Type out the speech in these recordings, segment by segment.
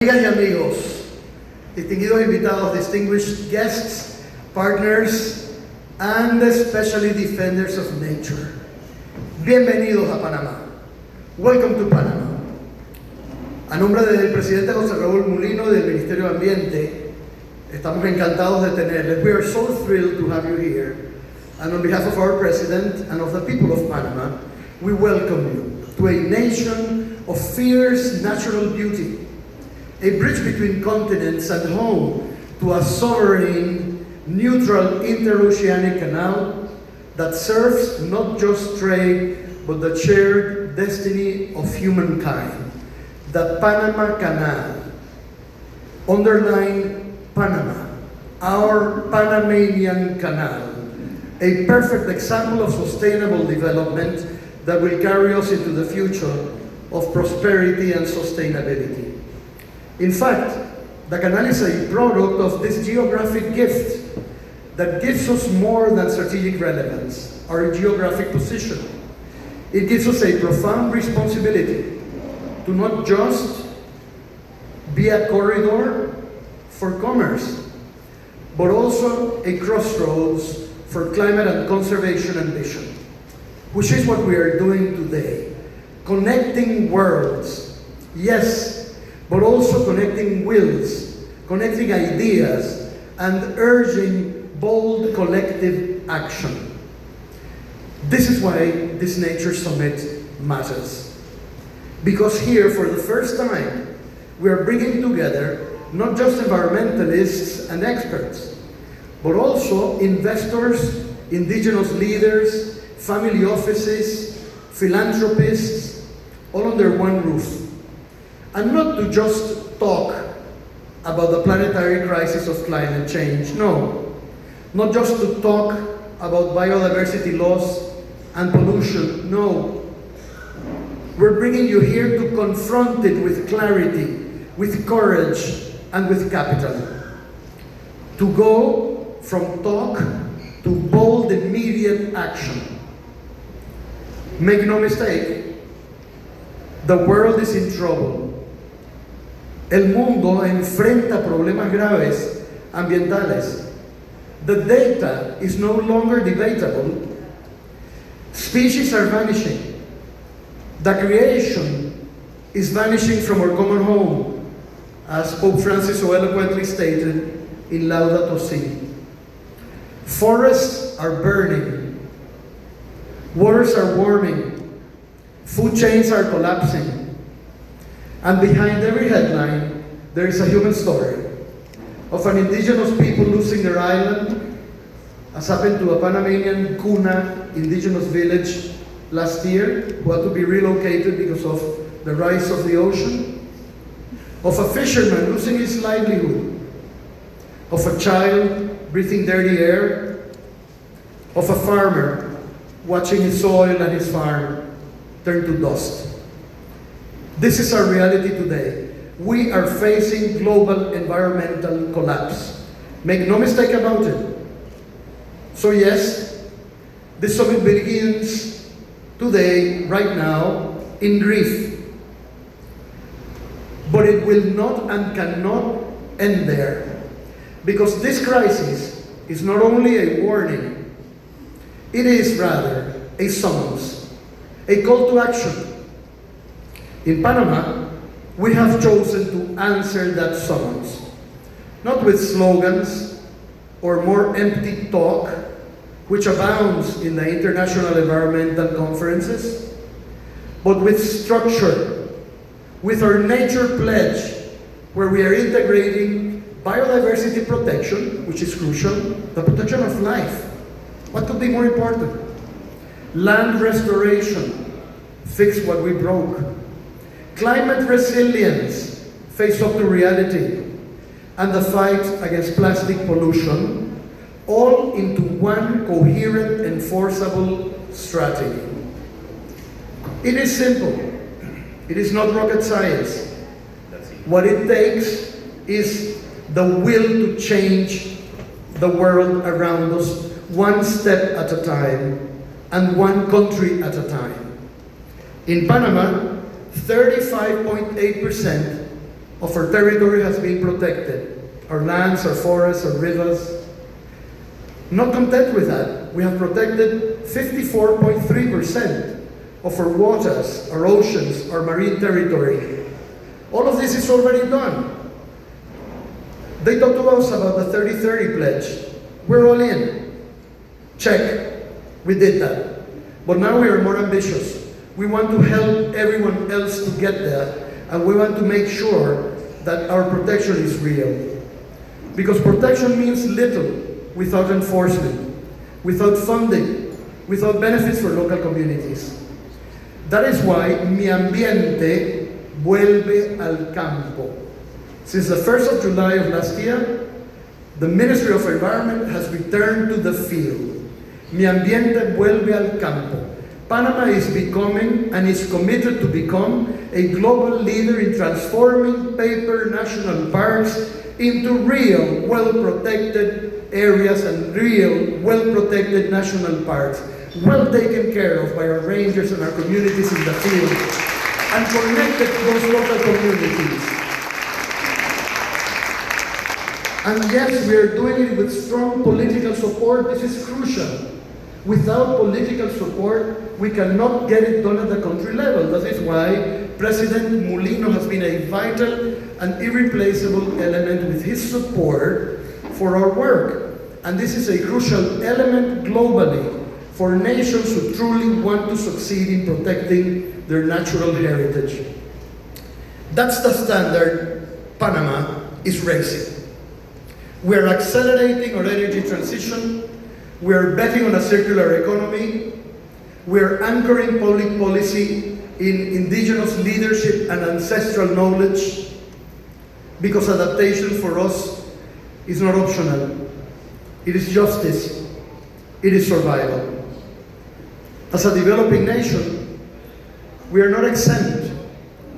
Amigas y amigos, distinguidos invitados, distinguished guests, partners, and especially defenders of nature. Bienvenidos a Panamá. Welcome to Panama. A nombre del presidente José Raúl Mulino del Ministerio de Ambiente, estamos encantados de tenerles. We are so thrilled to have you here. And on behalf of our president and of the people of Panama, we welcome you to a nation of fierce natural beauty, a bridge between continents and home to a sovereign, neutral interoceanic canal that serves not just trade, but the shared destiny of humankind. The Panama Canal. Underline Panama, our Panamanian canal, a perfect example of sustainable development that will carry us into the future of prosperity and sustainability. In fact, the canal is a product of this geographic gift that gives us more than strategic relevance, our geographic position. It gives us a profound responsibility to not just be a corridor for commerce, but also a crossroads for climate and conservation ambition, which is what we are doing today. Connecting worlds, yes, but also connecting wills, connecting ideas, and urging bold collective action. This is why this Nature Summit matters. Because here, for the first time, we are bringing together not just environmentalists and experts, but also investors, indigenous leaders, family offices, philanthropists, all under one roof. And not to just talk about the planetary crisis of climate change, no. Not just to talk about biodiversity loss and pollution, no. We're bringing you here to confront it with clarity, with courage, and with capital. To go from talk to bold, immediate action. Make no mistake, the world is in trouble. El mundo enfrenta problemas graves ambientales. The data is no longer debatable. Species are vanishing. The creation is vanishing from our common home, as Pope Francis so eloquently stated in Laudato Si. Forests are burning. Waters are warming. Food chains are collapsing. And behind every headline, there is a human story of an indigenous people losing their island, as happened to a Panamanian Kuna indigenous village last year, who had to be relocated because of the rise of the ocean, of a fisherman losing his livelihood, of a child breathing dirty air, of a farmer watching his soil and his farm turn to dust. This is our reality today. We are facing global environmental collapse. Make no mistake about it. So yes, this summit begins today, right now, in grief. But it will not and cannot end there. Because this crisis is not only a warning, it is rather a summons, a call to action. In Panama, we have chosen to answer that summons, not with slogans or more empty talk, which abounds in the international environmental conferences, but with structure, with our nature pledge, where we are integrating biodiversity protection, which is crucial, the protection of life. What could be more important? Land restoration, fix what we broke. Climate resilience, face up to reality, and the fight against plastic pollution, all into one coherent, enforceable strategy. It is simple. It is not rocket science. What it takes is the will to change the world around us, one step at a time, and one country at a time. In Panama, 35.8% of our territory has been protected. Our lands, our forests, our rivers. Not content with that, we have protected 54.3% of our waters, our oceans, our marine territory. All of this is already done. They talked to us about the 30-30 pledge. We're all in. Check. We did that. But now we are more ambitious. We want to help everyone else to get there, and we want to make sure that our protection is real. Because protection means little without enforcement, without funding, without benefits for local communities. That is why mi ambiente vuelve al campo. Since the 1st of July of last year, the Ministry of Environment has returned to the field. Mi ambiente vuelve al campo. Panama is becoming and is committed to become a global leader in transforming paper national parks into real, well-protected areas and real, well-protected national parks, well taken care of by our rangers and our communities in the field, and connected to those local communities. And yes, we are doing it with strong political support. This is crucial. Without political support, we cannot get it done at the country level. That is why President Mulino has been a vital and irreplaceable element with his support for our work. And this is a crucial element globally for nations who truly want to succeed in protecting their natural heritage. That's the standard Panama is raising. We're accelerating our energy transition. We're betting on a circular economy. We're anchoring public policy in indigenous leadership and ancestral knowledge, because adaptation for us is not optional. It is justice. It is survival. As a developing nation, we are not exempt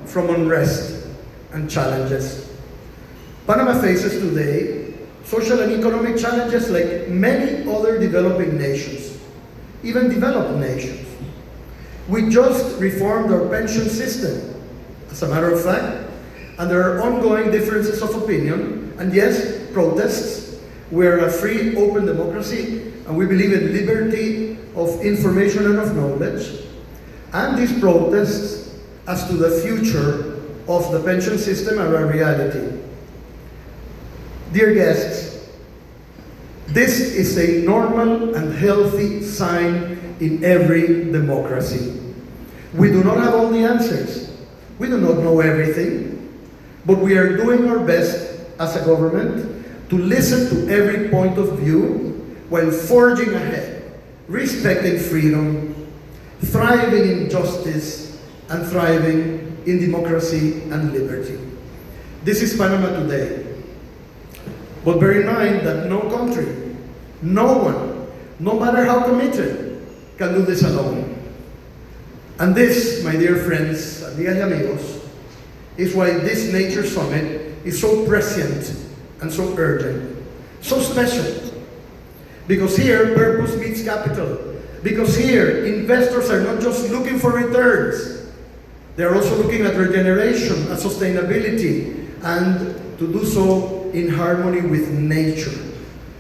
from unrest and challenges. Panama faces today social and economic challenges like many other developing nations, even developed nations. We just reformed our pension system, as a matter of fact, and there are ongoing differences of opinion, and yes, protests. We're a free, open democracy, and we believe in liberty of information and of knowledge. And these protests as to the future of the pension system are a reality. Dear guests, this is a normal and healthy sign in every democracy. We do not have all the answers. We do not know everything, but we are doing our best as a government to listen to every point of view while forging ahead, respecting freedom, thriving in justice, and thriving in democracy and liberty. This is Panama today. But bear in mind that no country, no one, no matter how committed, can do this alone. And this, my dear friends, amigas y amigos, is why this Nature Summit is so prescient and so urgent, so special. Because here, purpose meets capital. Because here, investors are not just looking for returns, they're also looking at regeneration and sustainability, and to do so in harmony with nature.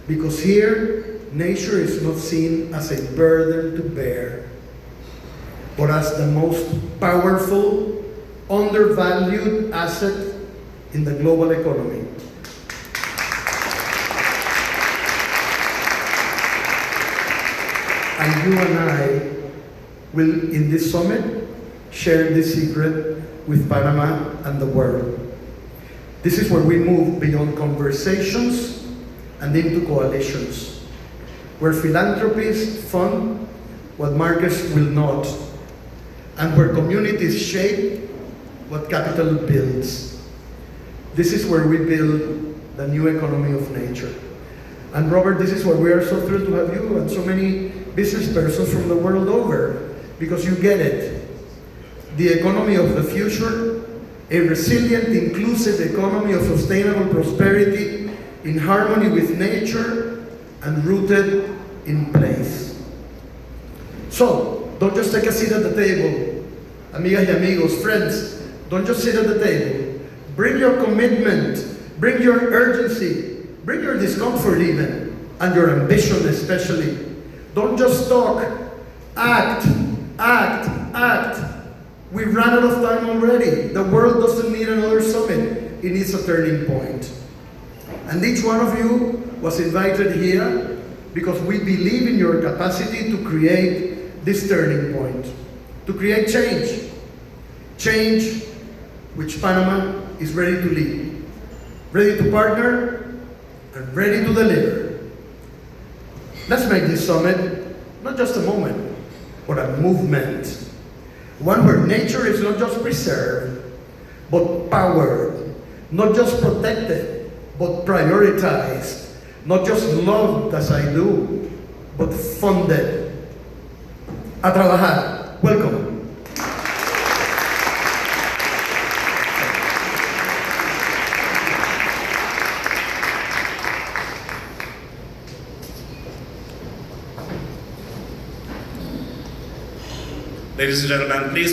Because here, nature is not seen as a burden to bear, but as the most powerful, undervalued asset in the global economy. And you and I will, in this summit, share this secret with Panama and the world. This is where we move beyond conversations and into coalitions, where philanthropies fund what markets will not, and where communities shape what capital builds. This is where we build the new economy of nature. And Robert, this is why we are so thrilled to have you and so many business persons from the world over, because you get it. The economy of the future, a resilient, inclusive economy of sustainable prosperity in harmony with nature and rooted in place. So, don't just take a seat at the table. Amigas y amigos, friends, don't just sit at the table. Bring your commitment, bring your urgency, bring your discomfort even, and your ambition especially. Don't just talk, act, act, act. We ran out of time already. The world doesn't need another summit. It needs a turning point. And each one of you was invited here because we believe in your capacity to create this turning point, to create change. Change which Panama is ready to lead, ready to partner, and ready to deliver. Let's make this summit not just a moment, but a movement. One where nature is not just preserved, but powered, not just protected, but prioritized, not just loved as I do, but funded. A trabajar. Welcome. Ladies and gentlemen, please